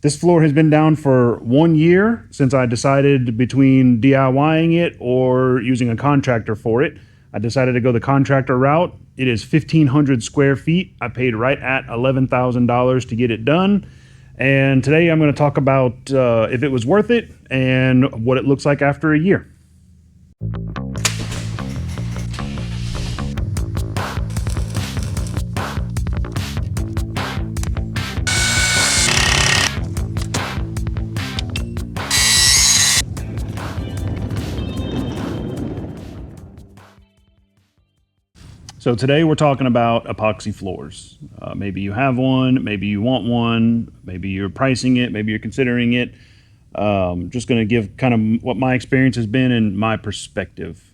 This floor has been down for 1 year since I decided between DIYing it or using a contractor for it. I decided to go the contractor route. It is 1,500 square feet. I paid right at $11,000 to get it done. And today I'm going to talk about if it was worth it and what it looks like after a year. So today we're talking about epoxy floors. Maybe you have one, maybe you want one, maybe you're pricing it, maybe you're considering it. Just going to give kind of what my experience has been and my perspective.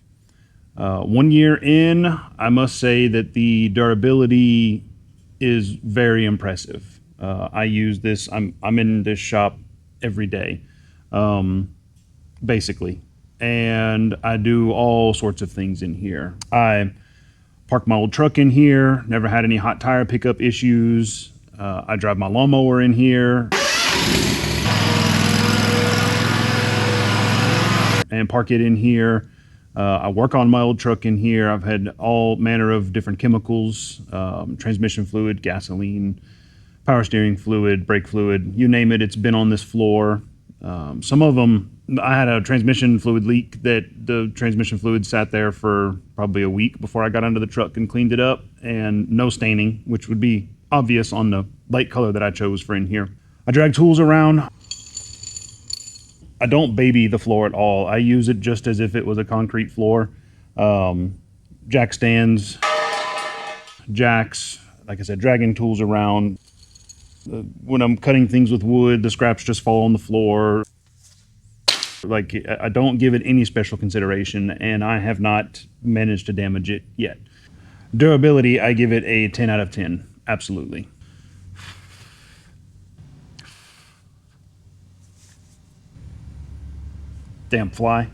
1 year in, I must say that the durability is very impressive. I use this, I'm in this shop every day, basically. And I do all sorts of things in here. I park my old truck in here, never had any hot tire pickup issues. I drive my lawnmower in here and park it in here. I work on my old truck in here. I've had all manner of different chemicals, transmission fluid, gasoline, power steering fluid, brake fluid, you name it, it's been on this floor. Some of them, I had a transmission fluid leak that the transmission fluid sat there for probably a week before I got under the truck and cleaned it up, and no staining, which would be obvious on the light color that I chose for in here. I drag tools around. I don't baby the floor at all. I use it just as if it was a concrete floor. Jack stands, jacks, like I said, dragging tools around. When I'm cutting things with wood, the scraps just fall on the floor. Like, I don't give it any special consideration, and I have not managed to damage it yet. Durability, I give it a 10 out of 10. Absolutely. Damn fly.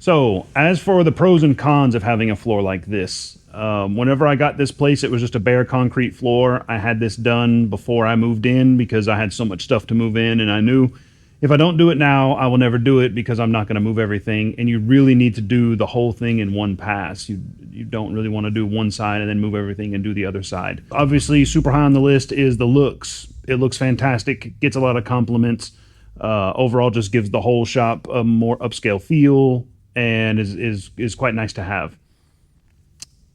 So, as for the pros and cons of having a floor like this, whenever I got this place, it was just a bare concrete floor. I had this done before I moved in because I had so much stuff to move in, and I knew if I don't do it now, I will never do it because I'm not going to move everything, and you really need to do the whole thing in one pass. You don't really want to do one side and then move everything and do the other side. Obviously, super high on the list is the looks. It looks fantastic, gets a lot of compliments. Overall, just gives the whole shop a more upscale feel, and is quite nice to have.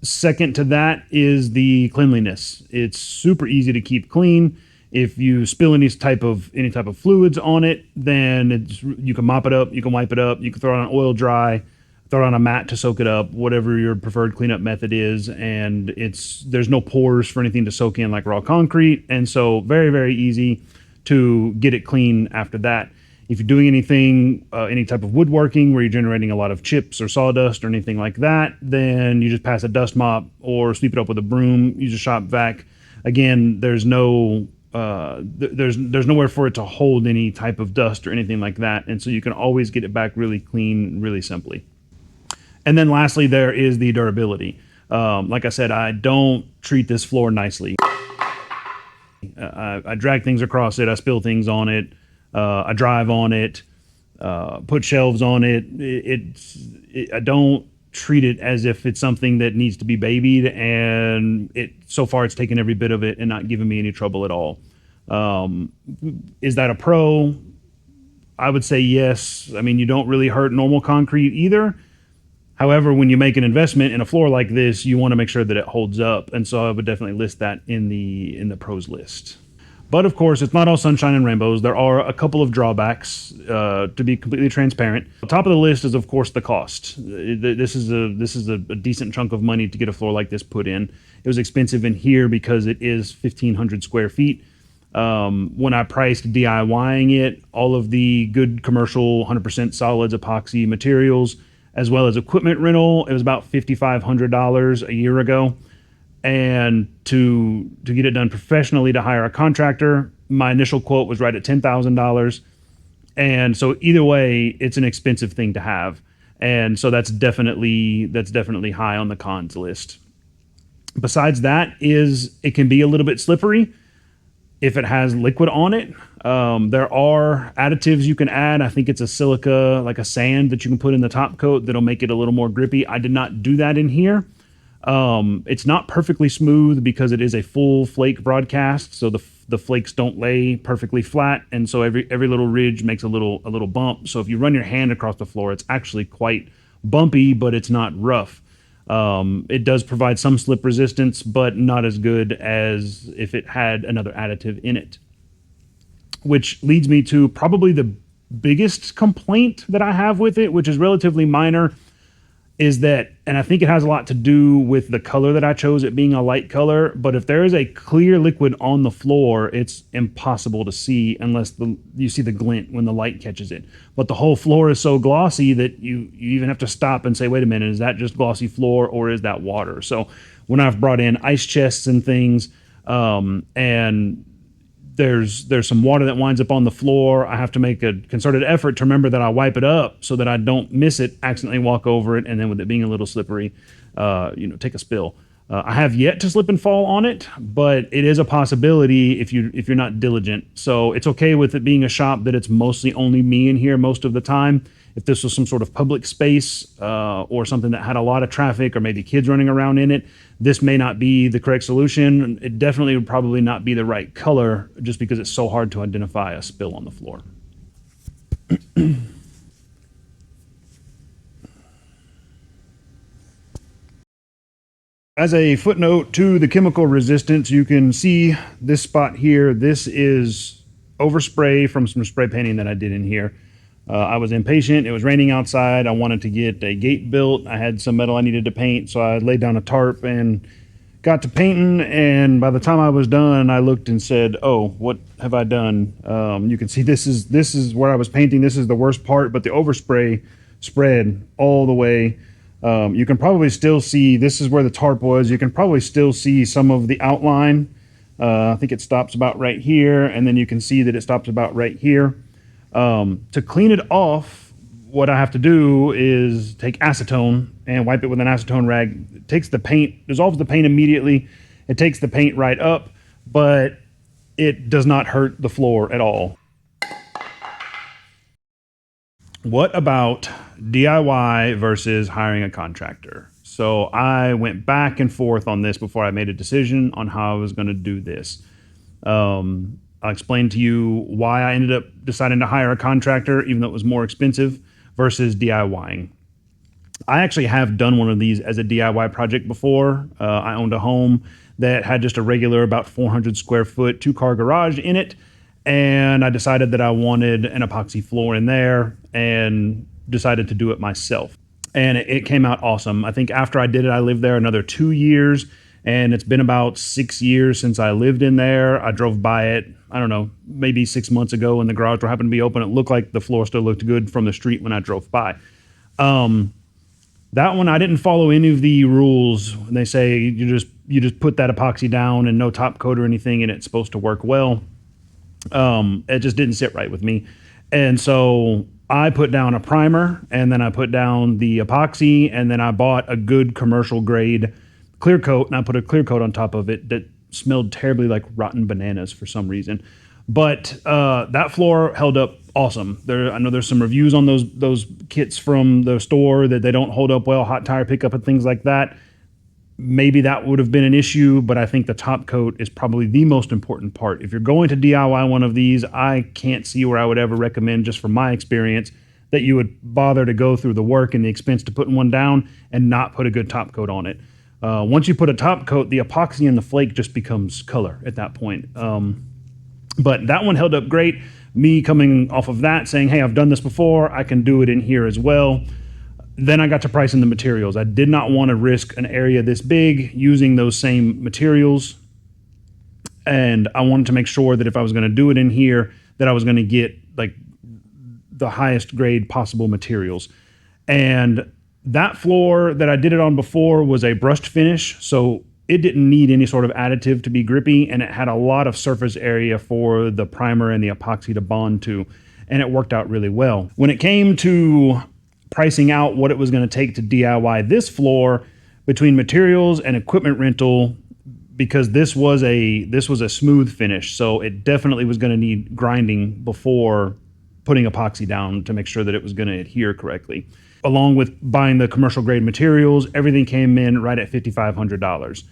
Second to that is the cleanliness. It's super easy to keep clean. If you spill any type of fluids on it, then you can mop it up, you can wipe it up, you can throw it on oil dry, throw it on a mat to soak it up, whatever your preferred cleanup method is, and there's no pores for anything to soak in like raw concrete, and so very, very easy to get it clean after that. If you're doing anything, any type of woodworking where you're generating a lot of chips or sawdust or anything like that, then you just pass a dust mop or sweep it up with a broom, use a shop vac. Again, there's nowhere for it to hold any type of dust or anything like that, and so you can always get it back really clean, really simply. And then lastly, there is the durability. Like I said, I don't treat this floor nicely. I drag things across it, I spill things on it, I drive on it, put shelves on it. I don't treat it as if it's something that needs to be babied, and so far it's taken every bit of it and not given me any trouble at all. Is that a pro? I would say yes. I mean, you don't really hurt normal concrete either. However, when you make an investment in a floor like this, you want to make sure that it holds up, and so I would definitely list that in the pros list. But of course, it's not all sunshine and rainbows. There are a couple of drawbacks, to be completely transparent. Top of the list is, of course, the cost. This is a decent chunk of money to get a floor like this put in. It was expensive in here because it is 1,500 square feet. When I priced DIYing it, all of the good commercial 100% solids epoxy materials, as well as equipment rental, it was about $5,500 a year ago. And to get it done professionally, to hire a contractor, my initial quote was right at $10,000. And so either way, it's an expensive thing to have. And so that's definitely high on the cons list. Besides that, is it can be a little bit slippery if it has liquid on it. There are additives you can add. I think it's a silica, like a sand that you can put in the top coat that'll make it a little more grippy. I did not do that in here. It's not perfectly smooth because it is a full flake broadcast, so the flakes don't lay perfectly flat, and so every little ridge makes a little bump. So if you run your hand across the floor, it's actually quite bumpy, but it's not rough. It does provide some slip resistance, but not as good as if it had another additive in it. Which leads me to probably the biggest complaint that I have with it, which is relatively minor, is that, and I think it has a lot to do with the color that I chose, it being a light color, but if there is a clear liquid on the floor, it's impossible to see unless you see the glint when the light catches it. But the whole floor is so glossy that you even have to stop and say, wait a minute, is that just glossy floor or is that water? So when I've brought in ice chests and things, and there's some water that winds up on the floor, I have to make a concerted effort to remember that I wipe it up so that I don't miss it, accidentally walk over it, and then with it being a little slippery, take a spill. I have yet to slip and fall on it, but it is a possibility if you're not diligent. So it's okay with it being a shop that it's mostly only me in here most of the time. If this was some sort of public space or something that had a lot of traffic or maybe kids running around in it, this may not be the correct solution. It definitely would probably not be the right color just because it's so hard to identify a spill on the floor. As a footnote to the chemical resistance, you can see this spot here. This is overspray from some spray painting that I did in here. I was impatient. It was raining outside. I wanted to get a gate built. I had some metal I needed to paint, so I laid down a tarp and got to painting. And by the time I was done, I looked and said, "Oh, what have I done?" You can see this is where I was painting. This is the worst part, but the overspray spread all the way. You can probably still see, this is where the tarp was. You can probably still see some of the outline. I think it stops about right here, and then you can see that it stops about right here. To clean it off, what I have to do is take acetone and wipe it with an acetone rag. It takes the paint, dissolves the paint immediately. It takes the paint right up, but it does not hurt the floor at all. What about DIY versus hiring a contractor? So I went back and forth on this before I made a decision on how I was going to do this. I'll explain to you why I ended up deciding to hire a contractor, even though it was more expensive, versus DIYing. I actually have done one of these as a DIY project before. I owned a home that had just a regular about 400 square foot 2-car garage in it. And I decided that I wanted an epoxy floor in there and decided to do it myself. And it came out awesome. I think after I did it, I lived there another 2 years. And it's been about 6 years since I lived in there. I drove by it, I don't know, maybe 6 months ago when the garage door happened to be open. It looked like the floor still looked good from the street when I drove by. That one, I didn't follow any of the rules. They say you just put that epoxy down and no top coat or anything, and it's supposed to work well. It just didn't sit right with me. And so I put down a primer, and then I put down the epoxy, and then I bought a good commercial grade clear coat, and I put a clear coat on top of it that smelled terribly like rotten bananas for some reason. But that floor held up awesome. I know there's some reviews on those kits from the store that they don't hold up well, hot tire pickup and things like that. Maybe that would have been an issue, but I think the top coat is probably the most important part. If you're going to DIY one of these, I can't see where I would ever recommend, just from my experience, that you would bother to go through the work and the expense to putting one down and not put a good top coat on it. Once you put a top coat, the epoxy and the flake just becomes color at that point. But that one held up great. Me coming off of that, saying, hey, I've done this before, I can do it in here as well. Then I got to pricing the materials. I did not want to risk an area this big using those same materials. And I wanted to make sure that if I was going to do it in here, that I was going to get like the highest grade possible materials. And that floor that I did it on before was a brushed finish, so it didn't need any sort of additive to be grippy, and it had a lot of surface area for the primer and the epoxy to bond to, and it worked out really well. When it came to pricing out what it was going to take to DIY this floor, between materials and equipment rental, because this was a smooth finish, so it definitely was going to need grinding before putting epoxy down to make sure that it was going to adhere correctly. Along with buying the commercial grade materials, everything came in right at $5,500.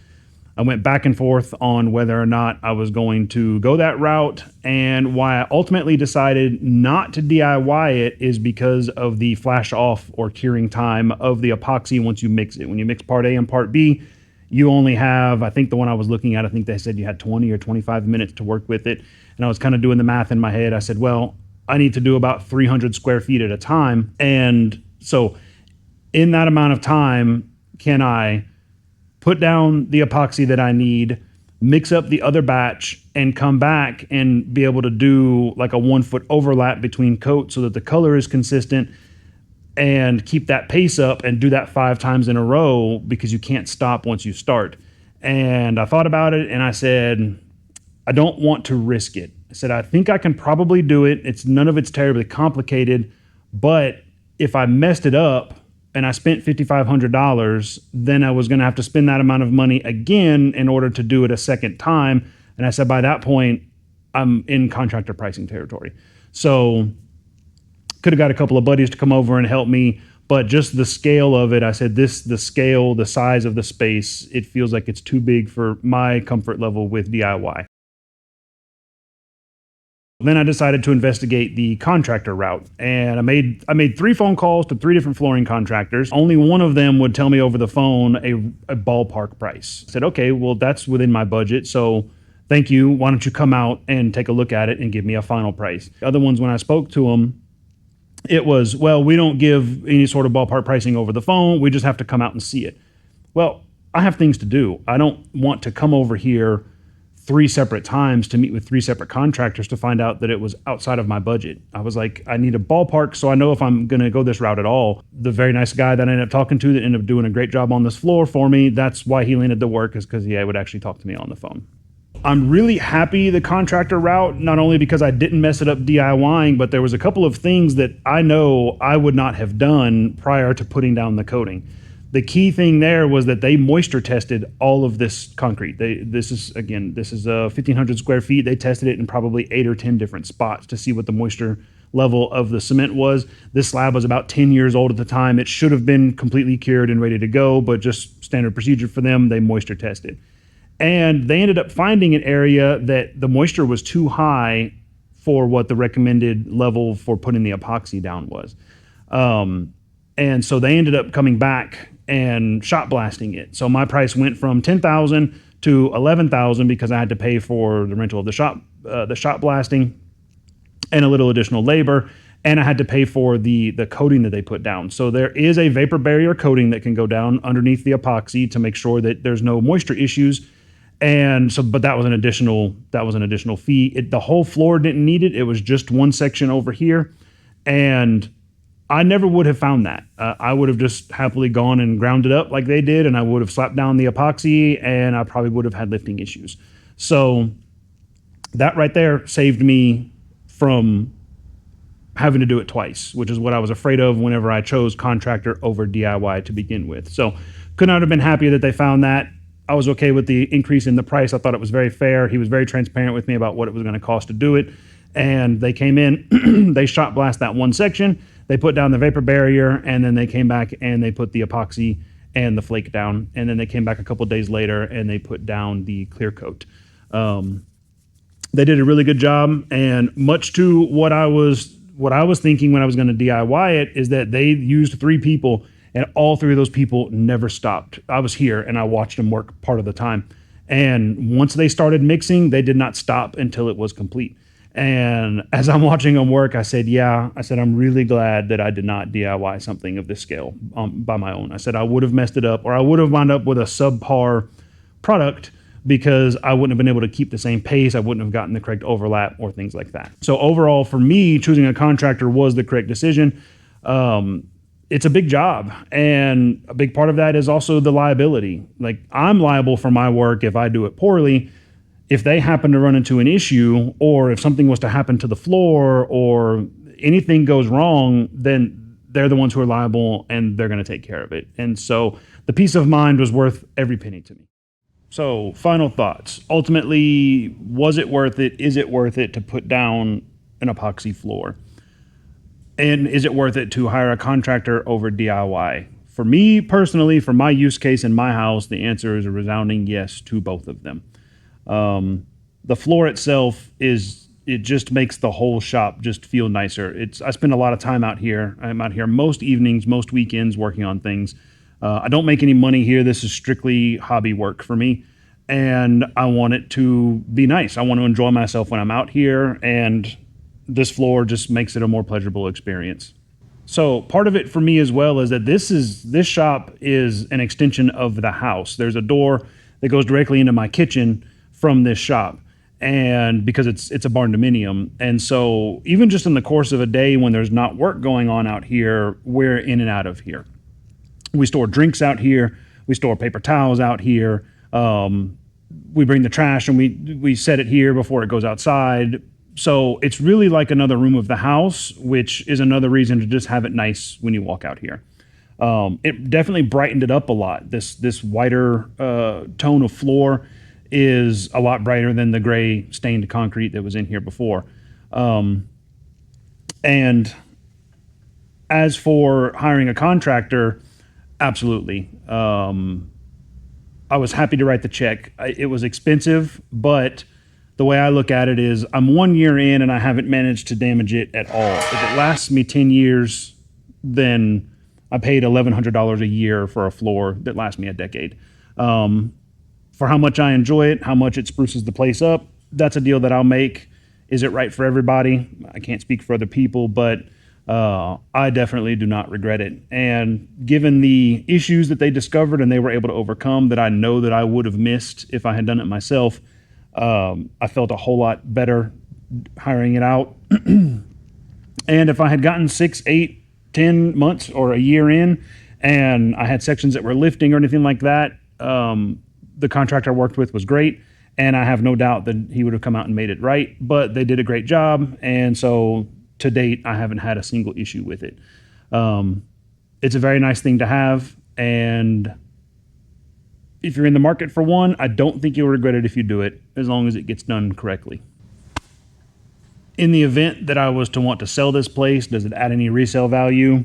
I went back and forth on whether or not I was going to go that route, and why I ultimately decided not to DIY it is because of the flash off or curing time of the epoxy once you mix it. When you mix part A and part B, you only have, I think the one I was looking at, I think they said you had 20 or 25 minutes to work with it. And I was kind of doing the math in my head. I said, well, I need to do about 300 square feet at a time. And so in that amount of time, can I put down the epoxy that I need, mix up the other batch, and come back and be able to do like a 1 foot overlap between coats so that the color is consistent, and keep that pace up and do that 5 times in a row, because you can't stop once you start. And I thought about it and I said, I don't want to risk it. I said, I think I can probably do it. None of it's terribly complicated, but if I messed it up and I spent $5,500, then I was going to have to spend that amount of money again in order to do it a second time. And I said, by that point, I'm in contractor pricing territory. So could have got a couple of buddies to come over and help me, but just the scale of it, I said, the scale, the size of the space, it feels like it's too big for my comfort level with DIY. Then I decided to investigate the contractor route, and I made 3 phone calls to 3 different flooring contractors. Only one of them would tell me over the phone a ballpark price. I said, okay, well, that's within my budget, so thank you. Why don't you come out and take a look at it and give me a final price? The other ones, when I spoke to them, it was, well, we don't give any sort of ballpark pricing over the phone. We just have to come out and see it. Well, I have things to do. I don't want to come over here 3 separate times to meet with 3 separate contractors to find out that it was outside of my budget. I was like, I need a ballpark so I know if I'm going to go this route at all. The very nice guy that I ended up talking to that ended up doing a great job on this floor for me, that's why he landed the work, is because he would actually talk to me on the phone. I'm really happy the contractor route, not only because I didn't mess it up DIYing, but there was a couple of things that I know I would not have done prior to putting down the coating. The key thing there was that they moisture tested all of this concrete. This is 1,500 square feet. They tested it in probably 8 or 10 different spots to see what the moisture level of the cement was. This slab was about 10 years old at the time. It should have been completely cured and ready to go, but just standard procedure for them, they moisture tested. And they ended up finding an area that the moisture was too high for what the recommended level for putting the epoxy down was. And so they ended up coming back and shot blasting it. So my price went from $10,000 to $11,000 because I had to pay for the rental of the shot blasting and a little additional labor, and I had to pay for the coating that they put down. So there is a vapor barrier coating that can go down underneath the epoxy to make sure that there's no moisture issues. And so, but that was an additional fee. The whole floor didn't need it. It was just one section over here, and I never would have found that. I would have just happily gone and ground it up like they did, and I would have slapped down the epoxy, and I probably would have had lifting issues. So that right there saved me from having to do it twice, which is what I was afraid of whenever I chose contractor over DIY to begin with. So could not have been happier that they found that. I was okay with the increase in the price. I thought it was very fair. He was very transparent with me about what it was going to cost to do it. And they came in, they shot blast that one section, they put down the vapor barrier, and then they came back and they put the epoxy and the flake down. And then they came back a couple days later and they put down the clear coat. They did a really good job, and much to what I was thinking when I was going to DIY it is that they used 3 people, and all 3 of those people never stopped. I was here and I watched them work part of the time. And once they started mixing, they did not stop until it was complete. And as I'm watching them work, I said, I'm really glad that I did not DIY something of this scale by my own. I said I would have messed it up, or I would have wound up with a subpar product because I wouldn't have been able to keep the same pace. I wouldn't have gotten the correct overlap or things like that. So overall, for me, choosing a contractor was the correct decision. It's a big job, and a big part of that is also the liability. Like, I'm liable for my work if I do it poorly. If they happen to run into an issue, or if something was to happen to the floor, or anything goes wrong, then they're the ones who are liable, and they're going to take care of it. And so the peace of mind was worth every penny to me. So, final thoughts. Ultimately, was it worth it? Is it worth it to put down an epoxy floor? And is it worth it to hire a contractor over DIY? For me personally, for my use case in my house, the answer is a resounding yes to both of them. The floor itself it just makes the whole shop just feel nicer. I spend a lot of time out here. I'm out here most evenings, most weekends working on things. I don't make any money here. This is strictly hobby work for me. And I want it to be nice. I want to enjoy myself when I'm out here. And this floor just makes it a more pleasurable experience. So part of it for me as well is that this shop is an extension of the house. There's a door that goes directly into my kitchen from this shop. And because it's a barn dominium. And so even just in the course of a day when there's not work going on out here, we're in and out of here. We store drinks out here. We store paper towels out here. We bring the trash and we set it here before it goes outside. So it's really like another room of the house, which is another reason to just have it nice when you walk out here. It definitely brightened it up a lot. This whiter tone of floor is a lot brighter than the gray stained concrete that was in here before. And as for hiring a contractor, absolutely. I was happy to write the check. It was expensive, but the way I look at it is I'm 1 year in and I haven't managed to damage it at all. If it lasts me 10 years, then I paid $1,100 a year for a floor that lasts me a decade. For how much I enjoy it, how much it spruces the place up, that's a deal that I'll make. Is it right for everybody? I can't speak for other people, but I definitely do not regret it. And given the issues that they discovered and they were able to overcome that I know that I would have missed if I had done it myself, I felt a whole lot better hiring it out. And if I had gotten 6, 8, 10 months or a year in and I had sections that were lifting or anything like that, the contractor I worked with was great, and I have no doubt that he would have come out and made it right, but they did a great job, and so to date, I haven't had a single issue with it. It's a very nice thing to have, and if you're in the market for one, I don't think you'll regret it if you do it, as long as it gets done correctly. In the event that I was to want to sell this place, does it add any resale value?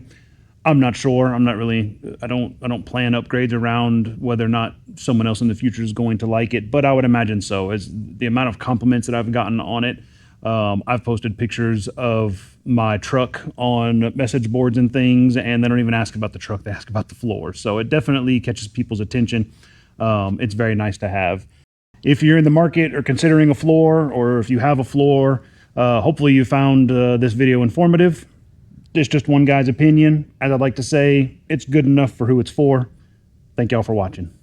I'm not sure. I don't plan upgrades around whether or not someone else in the future is going to like it, but I would imagine so. As the amount of compliments that I've gotten on it, I've posted pictures of my truck on message boards and things, and they don't even ask about the truck, they ask about the floor. So it definitely catches people's attention. It's very nice to have. If you're in the market or considering a floor, or if you have a floor, hopefully you found this video informative. It's just one guy's opinion. As I'd like to say, it's good enough for who it's for. Thank y'all for watching.